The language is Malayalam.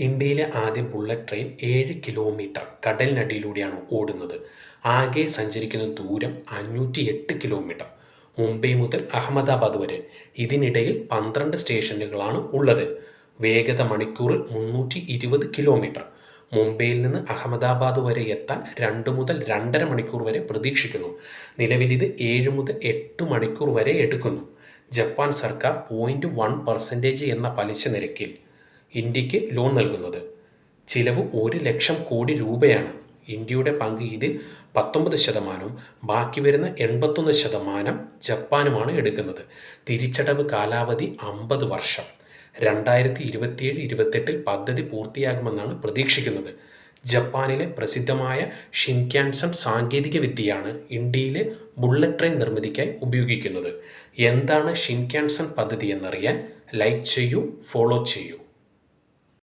ഇന്ത്യയിലെ ആദ്യ ബുള്ളറ്റ് ട്രെയിൻ 7 കിലോമീറ്റർ കടലിനടിയിലൂടെയാണ് ഓടുന്നത്. ആകെ സഞ്ചരിക്കുന്ന ദൂരം 508 കിലോമീറ്റർ. മുംബൈ മുതൽ അഹമ്മദാബാദ് വരെ. ഇതിനിടയിൽ 12 സ്റ്റേഷനുകളാണ് ഉള്ളത്. വേഗത മണിക്കൂറിൽ 320 കിലോമീറ്റർ. മുംബൈയിൽ നിന്ന് അഹമ്മദാബാദ് വരെ എത്താൻ 2 മുതൽ 2.5 മണിക്കൂർ വരെ പ്രതീക്ഷിക്കുന്നു. നിലവിൽ ഇത് 7 മുതൽ 8 മണിക്കൂർ വരെ എടുക്കുന്നു. ജപ്പാൻ സർക്കാർ 0.1% എന്ന പലിശ നിരക്കിൽ ഇന്ത്യക്ക് ലോൺ നൽകുന്നത്. ചിലവ് 1,00,000 കോടി രൂപയാണ്. ഇന്ത്യയുടെ പങ്ക് ഇതിൽ 19%, ബാക്കി വരുന്ന 81% ജപ്പാനുമാണ് എടുക്കുന്നത്. തിരിച്ചടവ് കാലാവധി 50 വർഷം. 2027-28 പദ്ധതി പൂർത്തിയാകുമെന്നാണ് പ്രതീക്ഷിക്കുന്നത്. ജപ്പാനിലെ പ്രസിദ്ധമായ ഷിൻക്യാൻസൺ സാങ്കേതിക വിദ്യയാണ് ഇന്ത്യയിലെ ബുള്ളറ്റ് ട്രെയിൻ നിർമ്മിതിക്കായി ഉപയോഗിക്കുന്നത്. എന്താണ് ഷിൻക്യാൻസൺ പദ്ധതി എന്നറിയാൻ ലൈക്ക് ചെയ്യൂ, ഫോളോ ചെയ്യൂ.